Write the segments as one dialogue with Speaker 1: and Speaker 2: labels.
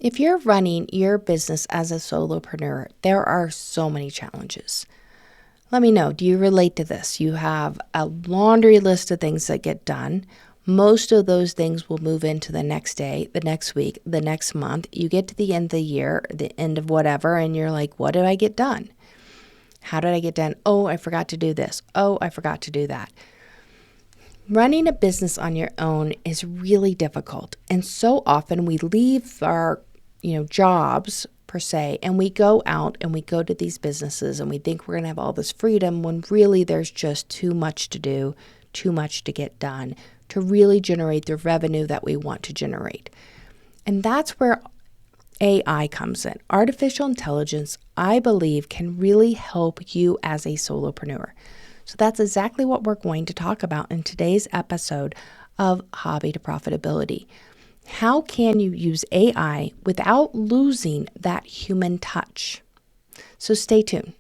Speaker 1: If you're running your business as a solopreneur, there are so many challenges. Let me know, do you relate to this? You have a laundry list of things that get done. Most of those things will move into the next day, the next week, the next month. You get to the end of the year, the end of whatever, and you're like, what did I get done? How did I get done? Oh, I forgot to do this. Oh, I forgot to do that. Running a business on your own is really difficult. And so often we leave our, jobs per se, and we go out and we go to these businesses and we think we're going to have all this freedom when really there's just too much to do, too much to get done to really generate the revenue that we want to generate. And that's where AI comes in. Artificial intelligence, I believe, can really help you as a solopreneur. So that's exactly what we're going to talk about in today's episode of Hobby to Profitability. How can you use AI without losing that human touch? So stay tuned.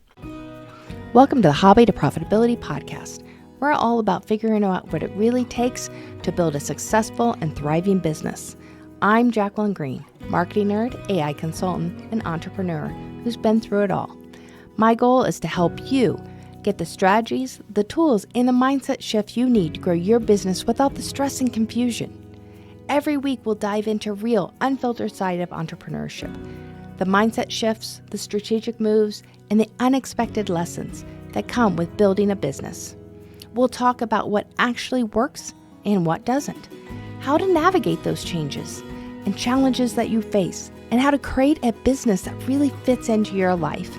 Speaker 1: Welcome to the Hobby to Profitability podcast. We're all about figuring out what it really takes to build a successful and thriving business. I'm Jacqueline Green, marketing nerd, AI consultant, and entrepreneur who's been through it all. My goal is to help you get the strategies, the tools, and the mindset shift you need to grow your business without the stress and confusion. Every week, we'll dive into real, unfiltered side of entrepreneurship, the mindset shifts, the strategic moves, and the unexpected lessons that come with building a business. We'll talk about what actually works and what doesn't, how to navigate those changes and challenges that you face, and how to create a business that really fits into your life.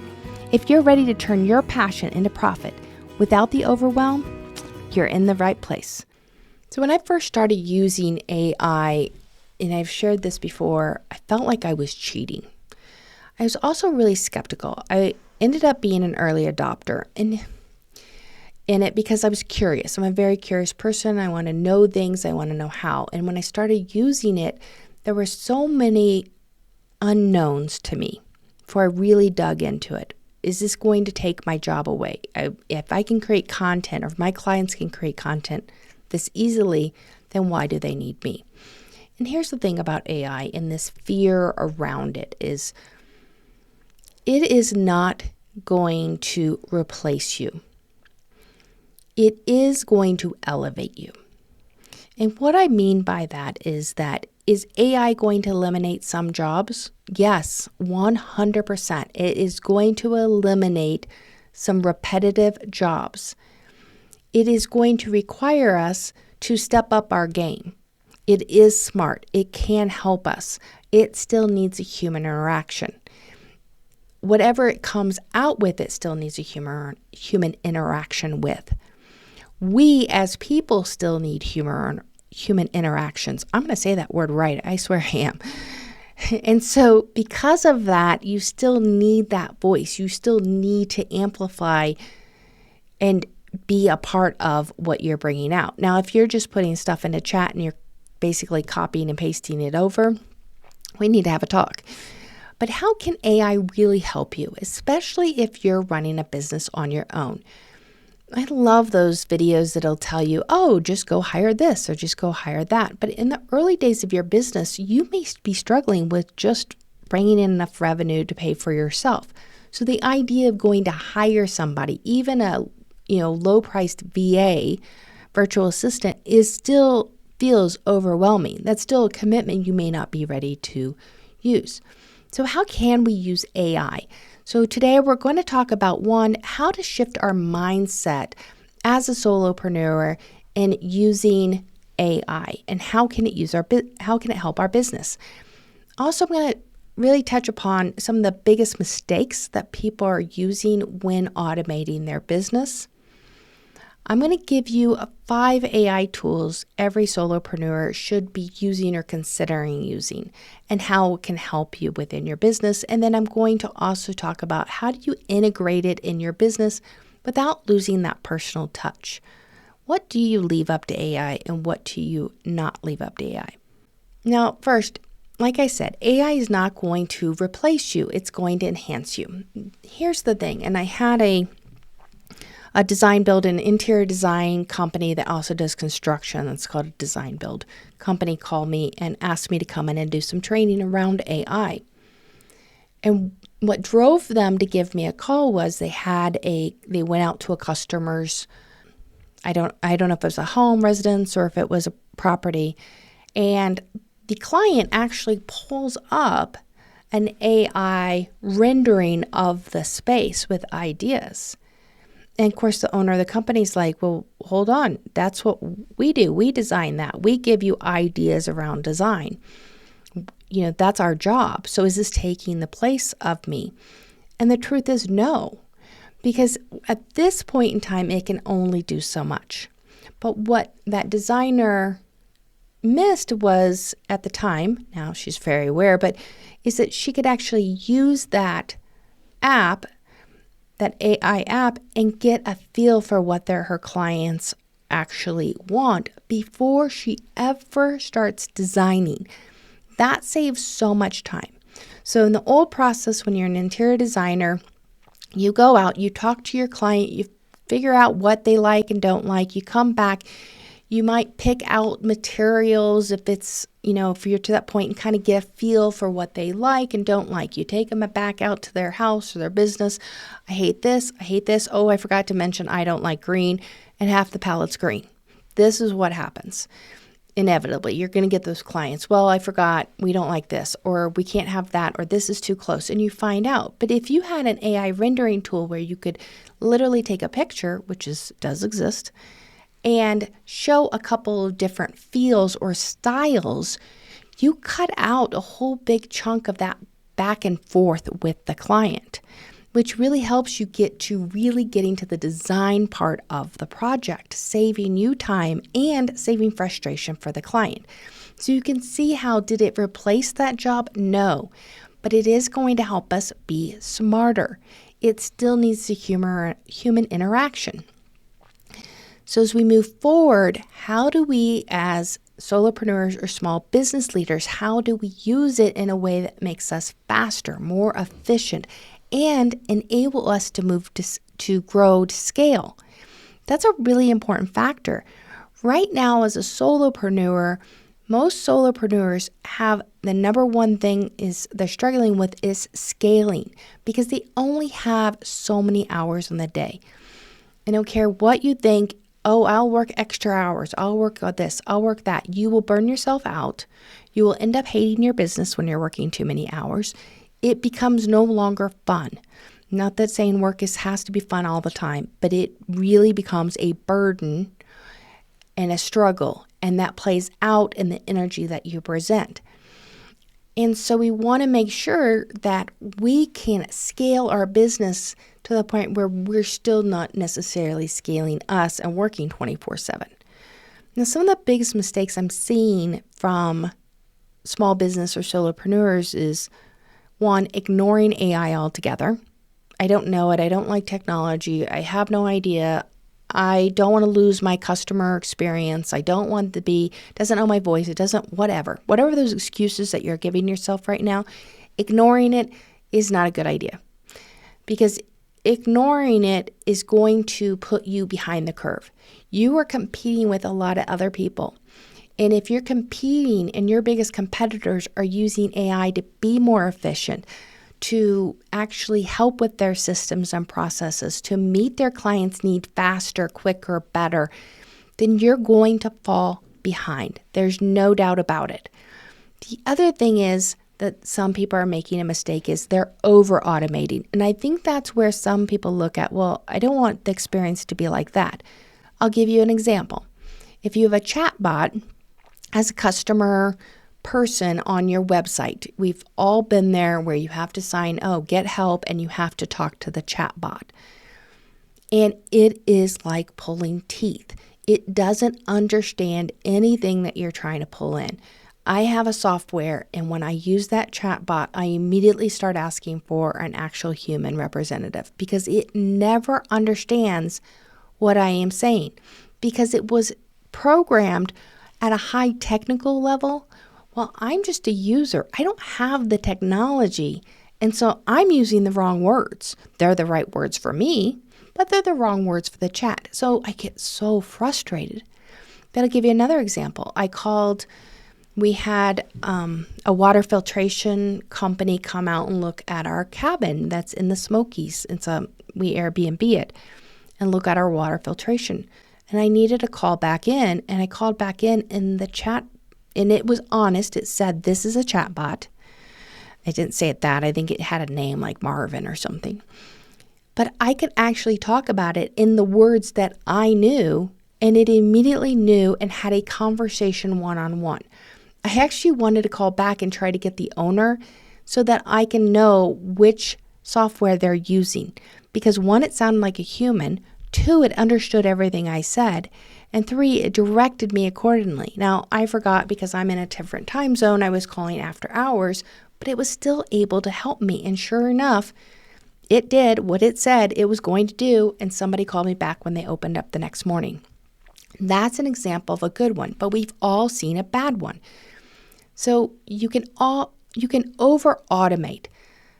Speaker 1: If you're ready to turn your passion into profit without the overwhelm, you're in the right place. So when I first started using AI, and I've shared this before, I felt like I was cheating. I was also really skeptical. I ended up being an early adopter in it because I was curious. I'm a very curious person. I want to know things. I want to know how. And when I started using it, there were so many unknowns to me before I really dug into it. Is this going to take my job away? If I can create content, or if my clients can create content this easily, then why do they need me? And here's the thing about AI and this fear around it is not going to replace you. It is going to elevate you. And what I mean by that is AI going to eliminate some jobs? Yes, 100%. It is going to eliminate some repetitive jobs. It is going to require us to step up our game. It is smart. It can help us. It still needs a human interaction. Whatever it comes out with, it still needs a human interaction with. We as people still need human interactions. I'm going to say that word right. I swear I am. And so because of that, you still need that voice. You still need to amplify and be a part of what you're bringing out. Now, if you're just putting stuff into chat and you're basically copying and pasting it over, we need to have a talk. But how can AI really help you, especially if you're running a business on your own? I love those videos that'll tell you, oh, just go hire this or just go hire that. But in the early days of your business, you may be struggling with just bringing in enough revenue to pay for yourself. So the idea of going to hire somebody, even a low-priced VA, virtual assistant, still feels overwhelming. That's still a commitment you may not be ready to use. So how can we use AI? So today we're going to talk about how to shift our mindset as a solopreneur in using AI, and how can it help our business? Also, I'm going to really touch upon some of the biggest mistakes that people are using when automating their business. I'm going to give you 5 AI tools every solopreneur should be using or considering using, and how it can help you within your business. And then I'm going to also talk about how do you integrate it in your business without losing that personal touch. What do you leave up to AI and what do you not leave up to AI? Now, first, like I said, AI is not going to replace you. It's going to enhance you. Here's the thing, and I had a a design build, an interior design company that also does construction. That's called a design build company, called me and asked me to come in and do some training around AI. And what drove them to give me a call was they went out to a customer's, I don't know if it was a home residence or if it was a property, and the client actually pulls up an AI rendering of the space with ideas. And of course, the owner of the company's like, well, hold on. That's what we do. We design that. We give you ideas around design. That's our job. So is this taking the place of me? And the truth is no, because at this point in time, it can only do so much. But what that designer missed was, at the time, now she's very aware, but is that she could actually use that app, that AI app, and get a feel for what her clients actually want before she ever starts designing. That saves so much time. So in the old process, when you're an interior designer, you go out, you talk to your client, you figure out what they like and don't like, you come back, you might pick out materials if it's, if you're to that point, and kind of get a feel for what they like and don't like. You take them back out to their house or their business. I hate this. I hate this. Oh, I forgot to mention I don't like green, and half the palette's green. This is what happens. Inevitably, you're going to get those clients. Well, I forgot, we don't like this, or we can't have that, or this is too close, and you find out. But if you had an AI rendering tool where you could literally take a picture, which does exist, and show a couple of different feels or styles, you cut out a whole big chunk of that back and forth with the client, which really helps you get to really getting to the design part of the project, saving you time and saving frustration for the client. So you can see how, did it replace that job? No, but it is going to help us be smarter. It still needs the human interaction. So as we move forward, how do we, as solopreneurs or small business leaders, how do we use it in a way that makes us faster, more efficient, and enable us to move to grow to scale? That's a really important factor. Right now, as a solopreneur, most solopreneurs have the number one thing is they're struggling with is scaling, because they only have so many hours in the day. I don't care what you think. Oh, I'll work extra hours. I'll work on this. I'll work that. You will burn yourself out. You will end up hating your business when you're working too many hours. It becomes no longer fun. Not that saying work has to be fun all the time, but it really becomes a burden and a struggle, and that plays out in the energy that you present. And so we want to make sure that we can scale our business to the point where we're still not necessarily scaling us and working 24/7. Now, some of the biggest mistakes I'm seeing from small business or solopreneurs is, one, ignoring AI altogether. I don't know it. I don't like technology. I have no idea. I don't want to lose my customer experience. I don't want to doesn't know my voice. It doesn't, whatever those excuses that you're giving yourself right now, ignoring it is not a good idea, because ignoring it is going to put you behind the curve. You are competing with a lot of other people. And if you're competing and your biggest competitors are using AI to be more efficient, to actually help with their systems and processes, to meet their clients' need faster, quicker, better, then you're going to fall behind. There's no doubt about it. The other thing is that some people are making a mistake is they're over automating. And I think that's where some people look at, well, I don't want the experience to be like that. I'll give you an example. If you have a chat bot as a customer person on your website, we've all been there where you have to get help, and you have to talk to the chat bot. And it is like pulling teeth. It doesn't understand anything that you're trying to pull in. I have a software, and when I use that chat bot, I immediately start asking for an actual human representative, because it never understands what I am saying, because it was programmed at a high technical level. Well, I'm just a user. I don't have the technology, and so I'm using the wrong words. They're the right words for me, but they're the wrong words for the chat. So I get so frustrated. Then I'll give you another example. We had a water filtration company come out and look at our cabin that's in the Smokies. We Airbnb it and look at our water filtration. And I needed to call back in, and I called back in the chat, and it was honest. It said, this is a chat bot. I didn't say it that. I think it had a name like Marvin or something. But I could actually talk about it in the words that I knew, and it immediately knew and had a conversation one-on-one. I actually wanted to call back and try to get the owner so that I can know which software they're using. Because 1, it sounded like a human. 2, it understood everything I said. And 3, it directed me accordingly. Now, I forgot because I'm in a different time zone. I was calling after hours, but it was still able to help me. And sure enough, it did what it said it was going to do. And somebody called me back when they opened up the next morning. That's an example of a good one, but we've all seen a bad one. So you can over automate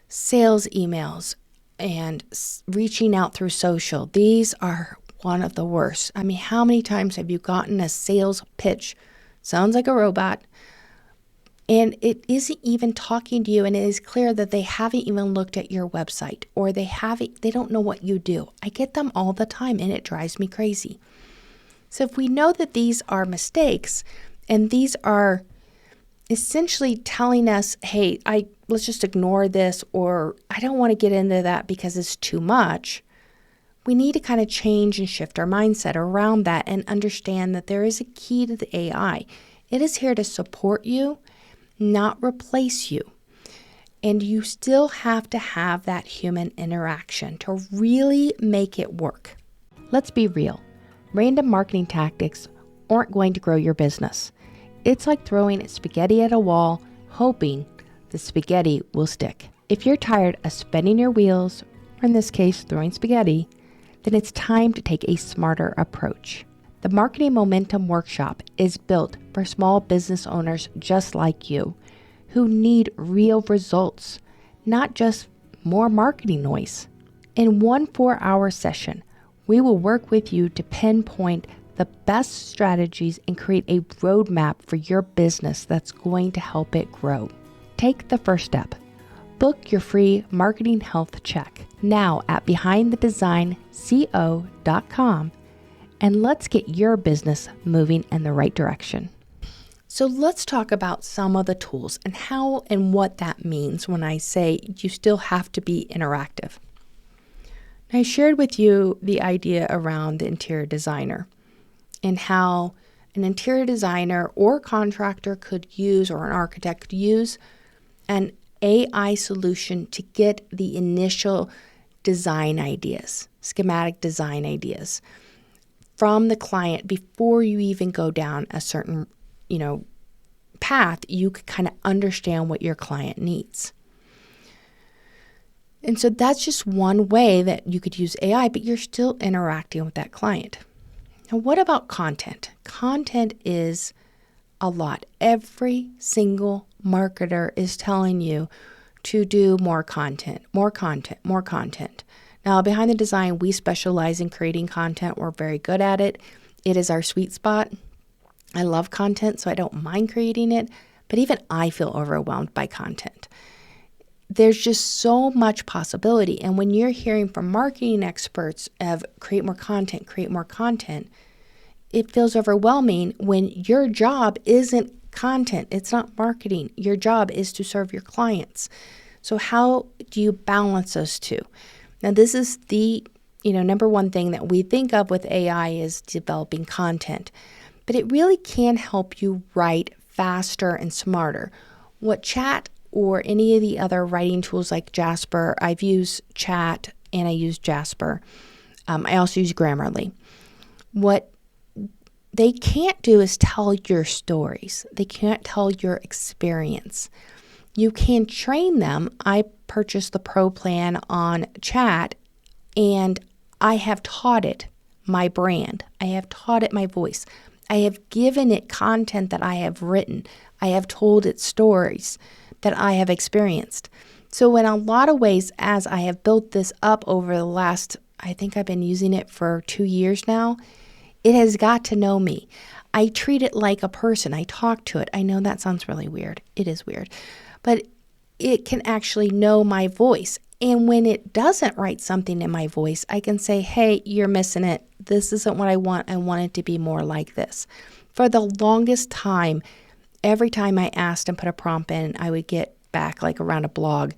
Speaker 1: sales emails and reaching out through social. These are one of the worst. I mean, how many times have you gotten a sales pitch? Sounds like a robot. And it isn't even talking to you, and it is clear that they haven't even looked at your website, or they don't know what you do. I get them all the time, and it drives me crazy. So if we know that these are mistakes, and these are essentially telling us, hey, let's just ignore this, or I don't want to get into that because it's too much, we need to kind of change and shift our mindset around that and understand that there is a key to the AI. It is here to support you, not replace you. And you still have to have that human interaction to really make it work. Let's be real. Random marketing tactics aren't going to grow your business. It's like throwing spaghetti at a wall, hoping the spaghetti will stick. If you're tired of spinning your wheels, or in this case, throwing spaghetti, then it's time to take a smarter approach. The Marketing Momentum Workshop is built for small business owners just like you, who need real results, not just more marketing noise. In one 4-hour session, we will work with you to pinpoint the best strategies and create a roadmap for your business that's going to help it grow. Take the first step. Book your free marketing health check now at behindthedesignco.com, and let's get your business moving in the right direction. So let's talk about some of the tools and how and what that means when I say you still have to be interactive. I shared with you the idea around the interior designer and how an interior designer or contractor could use, or an architect could use, an AI solution to get the initial design ideas, schematic design ideas from the client before you even go down a certain, path. You could kind of understand what your client needs. And so that's just one way that you could use AI, but you're still interacting with that client. Now, what about content? Content is a lot. Every single marketer is telling you to do more content, more content, more content. Now, Behind the Design, we specialize in creating content. We're very good at it. It is our sweet spot. I love content, so I don't mind creating it, but even I feel overwhelmed by content. There's just so much possibility. And when you're hearing from marketing experts of create more content, it feels overwhelming when your job isn't content. It's not marketing. Your job is to serve your clients. So how do you balance those two? Now, this is the number one thing that we think of with AI is developing content, but it really can help you write faster and smarter. What Chat or any of the other writing tools like Jasper, I've used Chat and I use Jasper. I also use Grammarly. What they can't do is tell your stories. They can't tell your experience. You can train them. I purchased the Pro plan on Chat, and I have taught it my brand. I have taught it my voice. I have given it content that I have written. I have told it stories that I have experienced. So in a lot of ways, as I have built this up over the last, I think I've been using it for 2 years now. It has got to know me. I treat it like a person. I talk to it. I know that sounds really weird. It is weird. But it can actually know my voice. And when it doesn't write something in my voice, I can say, hey, you're missing it. This isn't what I want. I want it to be more like this. For the longest time, every time I asked and put a prompt in, I would get back like around a blog.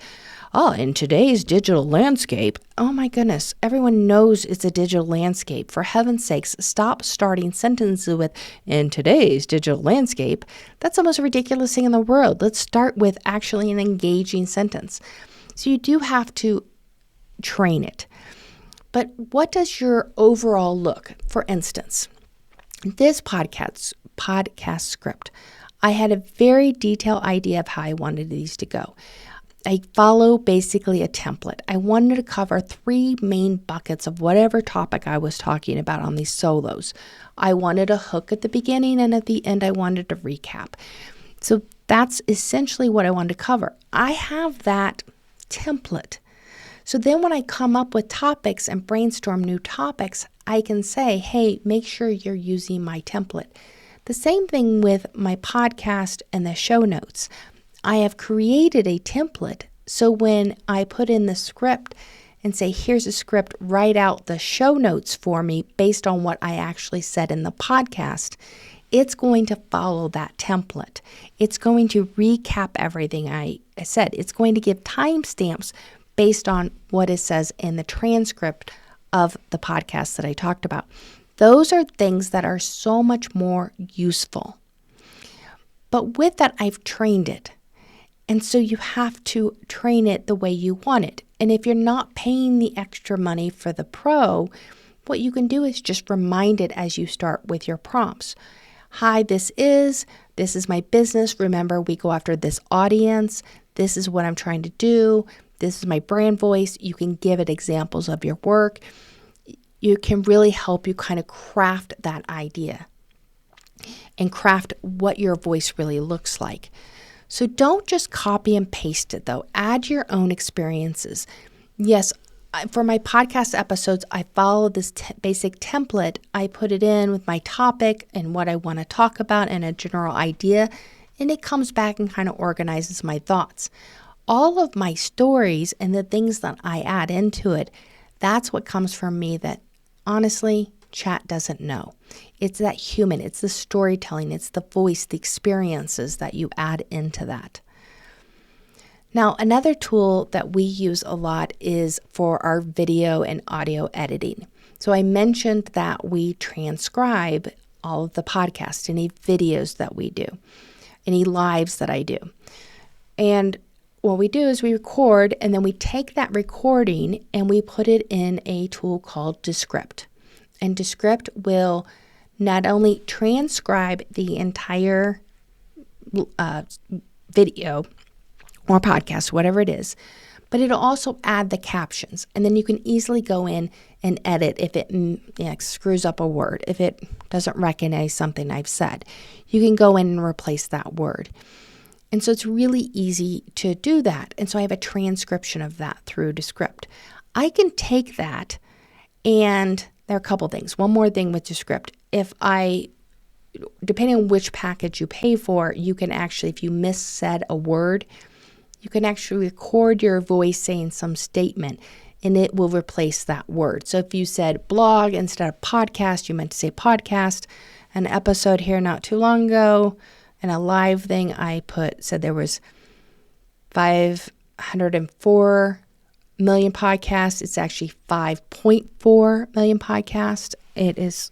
Speaker 1: Oh, in today's digital landscape. Oh my goodness. Everyone knows it's a digital landscape. For heaven's sakes, stop starting sentences with, in today's digital landscape. That's the most ridiculous thing in the world. Let's start with actually an engaging sentence. So you do have to train it. But what does your overall look? For instance, this podcast script, I had a very detailed idea of how I wanted these to go. I follow basically a template. I wanted to cover 3 main buckets of whatever topic I was talking about on these solos. I wanted a hook at the beginning, and at the end, I wanted to recap. So that's essentially what I wanted to cover. I have that template. So then when I come up with topics and brainstorm new topics, I can say, hey, make sure you're using my template. The same thing with my podcast and the show notes. I have created a template, so when I put in the script and say, here's a script, write out the show notes for me based on what I actually said in the podcast, it's going to follow that template. It's going to recap everything I said. It's going to give timestamps based on what it says in the transcript of the podcast that I talked about. Those are things that are so much more useful. But with that, I've trained it. And so you have to train it the way you want it. And if you're not paying the extra money for the pro, what you can do is just remind it as you start with your prompts. Hi, this is my business. Remember, we go after this audience. This is what I'm trying to do. This is my brand voice. You can give it examples of your work. You can really help you kind of craft that idea and craft what your voice really looks like. So don't just copy and paste it, though. Add your own experiences. Yes, for my podcast episodes, I follow this basic template. I put it in with my topic and what I want to talk about and a general idea, and it comes back and kind of organizes my thoughts. All of my stories and the things that I add into it, that's what comes from me that, honestly, chat doesn't know. It's that human, it's the storytelling, it's the voice, the experiences that you add into that. Now, another tool that we use a lot is for our video and audio editing. So I mentioned that we transcribe all of the podcasts, any videos that we do, any lives that I do. And what we do is we record, and then we take that recording and we put it in a tool called Descript. And Descript will not only transcribe the entire video or podcast, whatever it is, but it'll also add the captions. And then you can easily go in and edit if it screws up a word, if it doesn't recognize something I've said. You can go in and replace that word. And so it's really easy to do that. And so I have a transcription of that through Descript. I can take that, and there are a couple things. One more thing with Descript. Depending on which package you pay for, you can actually, if you missaid a word, you can actually record your voice saying some statement, and it will replace that word. So if you said blog instead of podcast, you meant to say podcast. An episode here not too long ago, and a live thing I said there was 504 million podcasts. It's actually 5.4 million podcasts. It is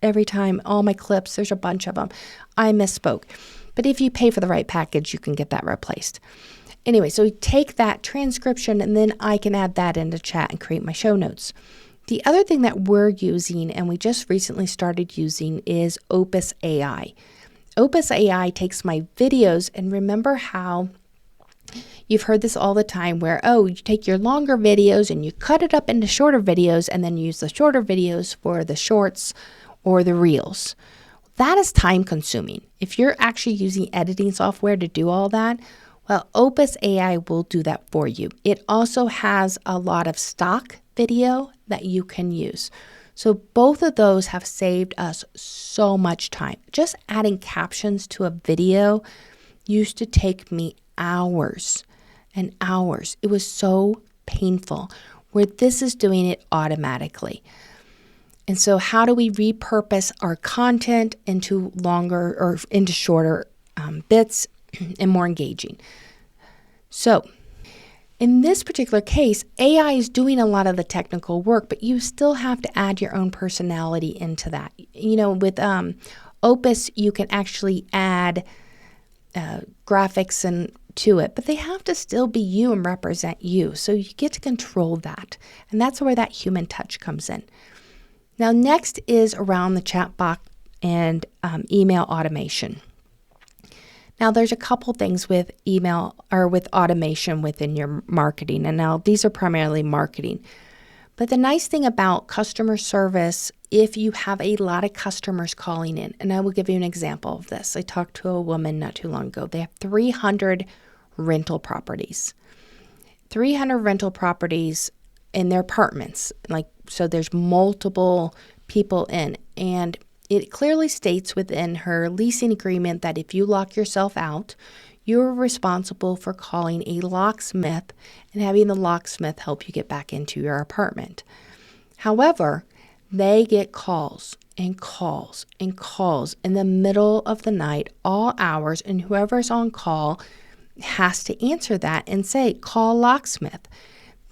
Speaker 1: every time, all my clips, there's a bunch of them. I misspoke. But if you pay for the right package, you can get that replaced. Anyway, so we take that transcription, and then I can add that into chat and create my show notes. The other thing that we're using, and we just recently started using, is Opus AI. Opus AI takes my videos, and remember how you've heard this all the time where, you take your longer videos and you cut it up into shorter videos and then use the shorter videos for the shorts or the reels. That is time consuming. If you're actually using editing software to do all that, well, Opus AI will do that for you. It also has a lot of stock video that you can use. So both of those have saved us so much time. Just adding captions to a video used to take me hours and hours. It was so painful, where this is doing it automatically. And so how do we repurpose our content into longer or into shorter bits and more engaging? So in this particular case, AI is doing a lot of the technical work, but you still have to add your own personality into that. With Opus, you can actually add graphics and to it, but they have to still be you and represent you. So you get to control that. And that's where that human touch comes in. Now, next is around the chatbot and email automation. Now, there's a couple things with email or with automation within your marketing. And now these are primarily marketing. But the nice thing about customer service, if you have a lot of customers calling in, and I will give you an example of this. I talked to a woman not too long ago. They have 300 rental properties. 300 rental properties in their apartments. So there's multiple people in. And it clearly states within her leasing agreement that if you lock yourself out, you're responsible for calling a locksmith and having the locksmith help you get back into your apartment. However, they get calls and calls and calls in the middle of the night, all hours, and whoever's on call has to answer that and say, call locksmith.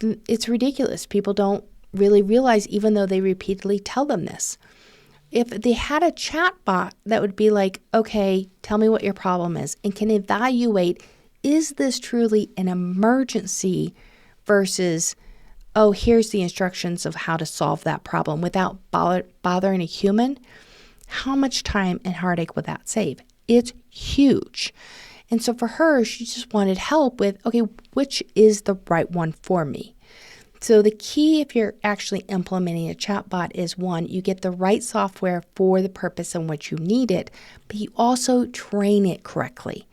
Speaker 1: It's ridiculous. People don't really realize, even though they repeatedly tell them this. If they had a chat bot that would be like, okay, tell me what your problem is, and can evaluate, is this truly an emergency versus, oh, here's the instructions of how to solve that problem without bothering a human, how much time and heartache would that save? It's huge. And so for her, she just wanted help with, okay, which is the right one for me? So the key, if you're actually implementing a chatbot, is one, you get the right software for the purpose in which you need it, but you also train it correctly.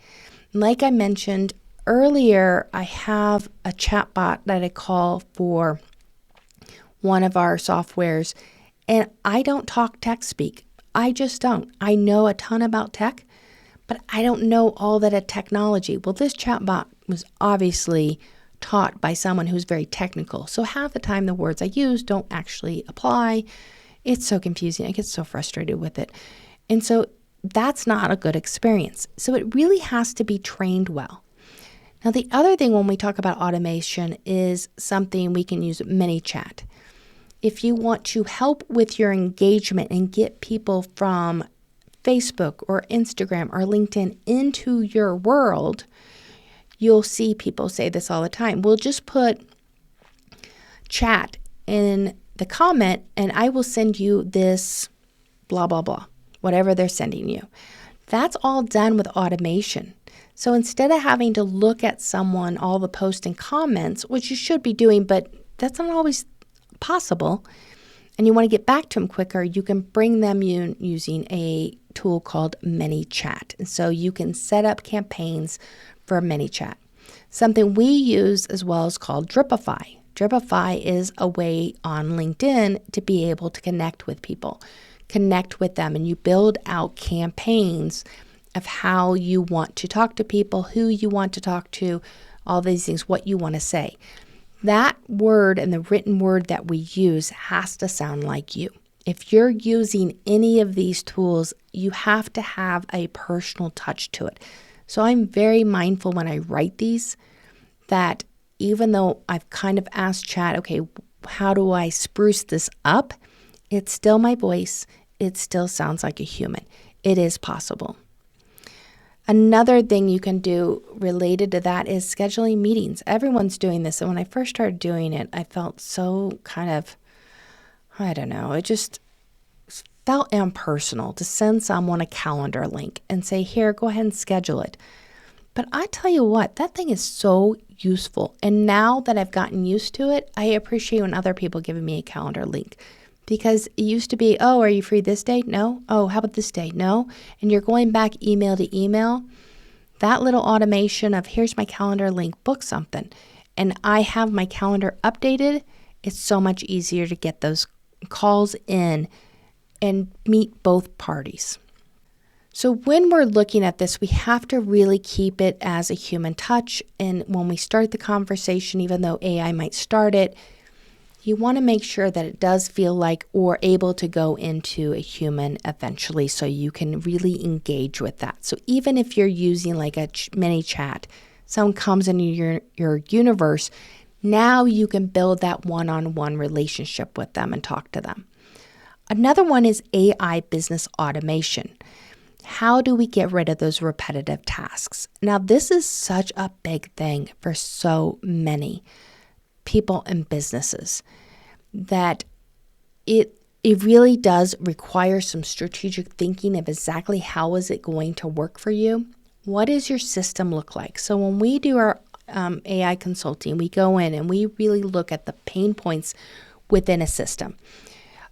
Speaker 1: Like I mentioned earlier, I have a chatbot that I call for one of our softwares, and I don't talk tech speak. I just don't. I know a ton about tech, but I don't know all that at technology. Well, this chatbot was obviously taught by someone who's very technical. So half the time the words I use don't actually apply. It's so confusing. I get so frustrated with it. And so that's not a good experience. So it really has to be trained well. Now, the other thing when we talk about automation is something we can use ManyChat. If you want to help with your engagement and get people from Facebook or Instagram or LinkedIn into your world, you'll see people say this all the time. We'll just put chat in the comment and I will send you this blah, blah, blah, whatever they're sending you. That's all done with automation. So instead of having to look at someone, all the posts and comments, which you should be doing, but that's not always possible, and you want to get back to them quicker, you can bring them in using a tool called ManyChat. And so you can set up campaigns for ManyChat. Something we use as well is called Dripify. Dripify is a way on LinkedIn to be able to connect with people, connect with them, and you build out campaigns of how you want to talk to people, who you want to talk to, all these things, what you want to say. That word and the written word that we use has to sound like you. If you're using any of these tools, you have to have a personal touch to it. So I'm very mindful when I write these that even though I've kind of asked Chat, okay, how do I spruce this up? It's still my voice. It still sounds like a human. It is possible. Another thing you can do related to that is scheduling meetings. Everyone's doing this. And when I first started doing it, I felt so kind of, I don't know, it just felt impersonal to send someone a calendar link and say, here, go ahead and schedule it. But I tell you what, that thing is so useful. And now that I've gotten used to it, I appreciate when other people give me a calendar link. Because it used to be, oh, are you free this day? No. Oh, how about this day? No. And you're going back email to email. That little automation of here's my calendar link, book something. And I have my calendar updated it's so much easier to get those calls in and meet both parties. So when we're looking at this, we have to really keep it as a human touch. And when we start the conversation, even though AI might start it, you want to make sure that it does feel like or able to go into a human eventually, so you can really engage with that. So even if you're using like a mini chat, someone comes into your universe, now you can build that one-on-one relationship with them and talk to them. Another one is AI business automation. How do we get rid of those repetitive tasks? Now, this is such a big thing for so many people and businesses that it really does require some strategic thinking of exactly how is it going to work for you. What does your system look like? So when we do our AI consulting, we go in and we really look at the pain points within a system.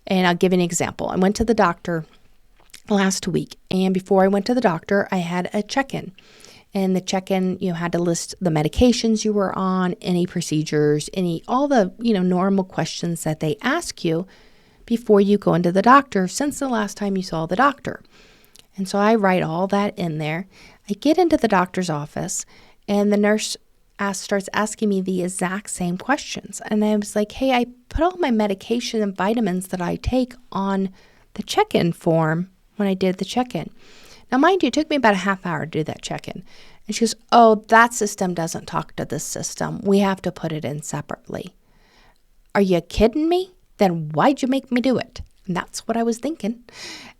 Speaker 1: And I'll give you an example. I went to the doctor last week, and before I went to the doctor, I had a check-in. And the check-in, you had to list the medications you were on, any procedures, all the, normal questions that they ask you before you go into the doctor since the last time you saw the doctor. And so I write all that in there. I get into the doctor's office, and the nurse starts asking me the exact same questions. And I was like, hey, I put all my medication and vitamins that I take on the check-in form when I did the check-in. Now, mind you, it took me about a half hour to do that check-in. And she goes, oh, that system doesn't talk to this system. We have to put it in separately. Are you kidding me? Then why'd you make me do it? And that's what I was thinking.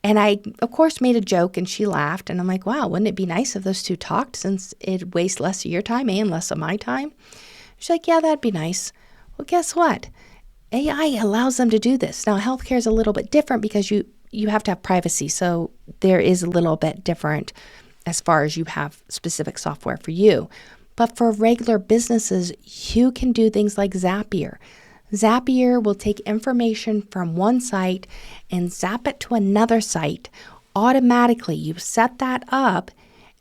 Speaker 1: And I, of course, made a joke, and she laughed. And I'm like, wow, wouldn't it be nice if those two talked, since it wastes less of your time and less of my time? She's like, yeah, that'd be nice. Well, guess what? AI allows them to do this. Now, healthcare is a little bit different because you have to have privacy. So there is a little bit different as far as you have specific software for you. But for regular businesses, you can do things like Zapier. Zapier will take information from one site and zap it to another site automatically. You set that up,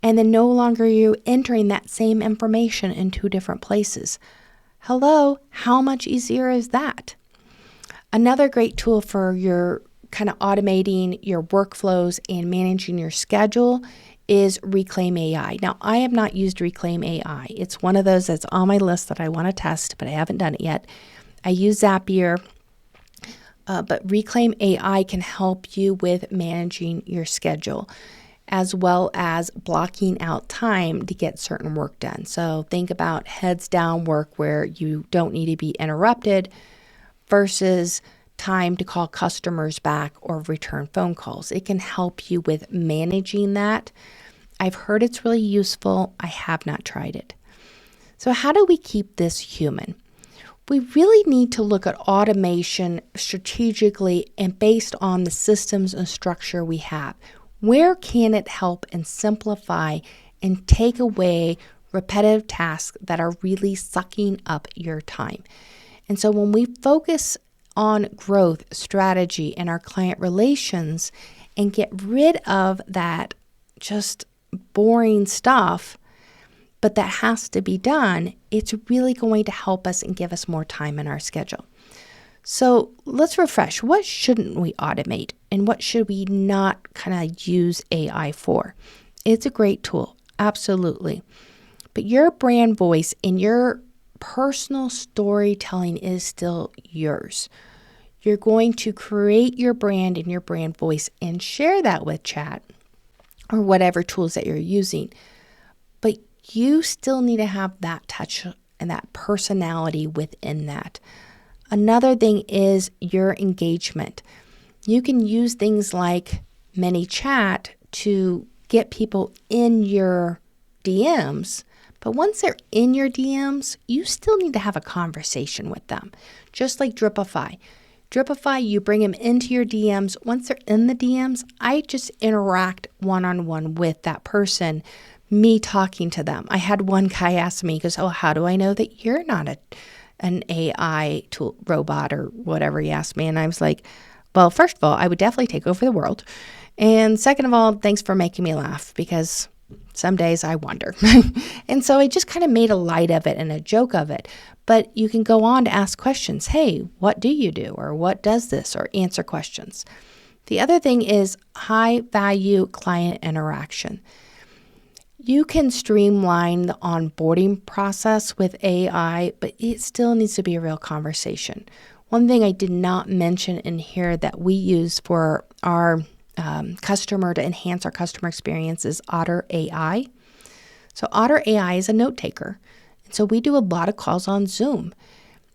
Speaker 1: and then no longer are you entering that same information in two different places. Hello, how much easier is that? Another great tool for your kind of automating your workflows and managing your schedule is Reclaim AI. Now, I have not used Reclaim AI. It's one of those that's on my list that I want to test, but I haven't done it yet. I use Zapier, but Reclaim AI can help you with managing your schedule, as well as blocking out time to get certain work done. So think about heads down work where you don't need to be interrupted versus time to call customers back or return phone calls. It can help you with managing that. I've heard it's really useful. I have not tried it. So how do we keep this human? We really need to look at automation strategically and based on the systems and structure we have. Where can it help and simplify and take away repetitive tasks that are really sucking up your time? And so when we focus on growth, strategy, and our client relations and get rid of that just boring stuff, but that has to be done, it's really going to help us and give us more time in our schedule. So let's refresh. What shouldn't we automate, and what should we not kind of use AI for? It's a great tool, absolutely. But your brand voice and your personal storytelling is still yours. You're going to create your brand and your brand voice and share that with chat or whatever tools that you're using. But you still need to have that touch and that personality within that. Another thing is your engagement. You can use things like ManyChat to get people in your DMs, but once they're in your DMs, you still need to have a conversation with them. Just like Dripify. Dripify, you bring them into your DMs. Once they're in the DMs, I just interact one-on-one with that person, me talking to them. I had one guy ask me, he goes, oh, how do I know that you're not an AI tool robot or whatever he asked me? And I was like, well, first of all, I would definitely take over the world. And second of all, thanks for making me laugh, because Some days I wonder. And so I just kind of made a light of it and a joke of it. But you can go on to ask questions. Hey, what do you do? Or what does this? Or answer questions. The other thing is high value client interaction. You can streamline the onboarding process with AI, but it still needs to be a real conversation. One thing I did not mention in here that we use for our customer to enhance our customer experience is Otter AI. So Otter AI is a note taker. And so we do a lot of calls on Zoom.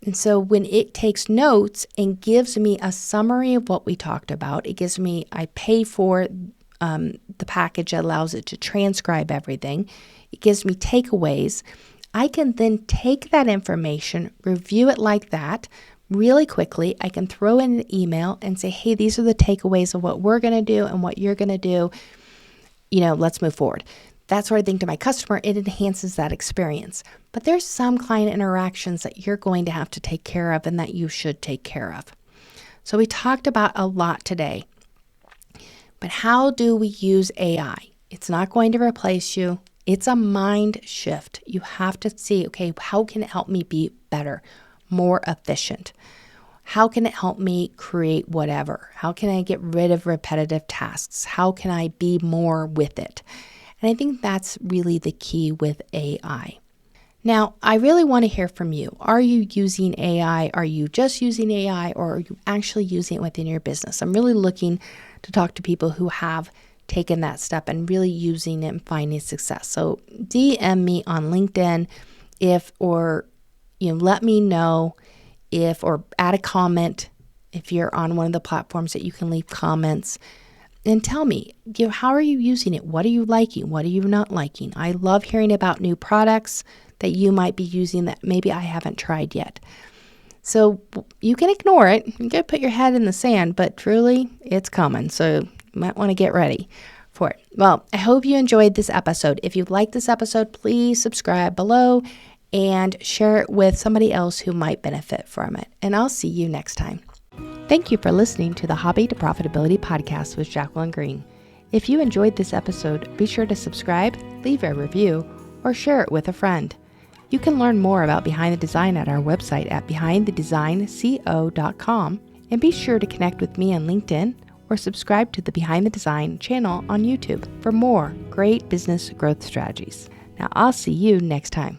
Speaker 1: And so when it takes notes and gives me a summary of what we talked about, I pay for the package that allows it to transcribe everything. It gives me takeaways. I can then take that information, review it like that really quickly. I can throw in an email and say, hey, these are the takeaways of what we're going to do and what you're going to do. Let's move forward. That sort of thing to my customer, it enhances that experience. But there's some client interactions that you're going to have to take care of and that you should take care of. So we talked about a lot today. But how do we use AI? It's not going to replace you. It's a mind shift. You have to see, okay, how can it help me be better, more efficient? How can it help me create whatever? How can I get rid of repetitive tasks? How can I be more with it? And I think that's really the key with AI. Now, I really want to hear from you. Are you using AI? Are you just using AI, or are you actually using it within your business? I'm really looking to talk to people who have taken that step and really using it and finding success. So DM me on LinkedIn let me know or add a comment if you're on one of the platforms that you can leave comments. And tell me, how are you using it? What are you liking? What are you not liking? I love hearing about new products that you might be using that maybe I haven't tried yet. So you can ignore it. You can put your head in the sand, but truly, it's coming. So you might want to get ready for it. Well, I hope you enjoyed this episode. If you like this episode, please subscribe below and share it with somebody else who might benefit from it. And I'll see you next time. Thank you for listening to the Hobby to Profitability podcast with Jacqueline Green. If you enjoyed this episode, be sure to subscribe, leave a review, or share it with a friend. You can learn more about Behind the Design at our website at behindthedesignco.com, and be sure to connect with me on LinkedIn or subscribe to the Behind the Design channel on YouTube for more great business growth strategies. Now, I'll see you next time.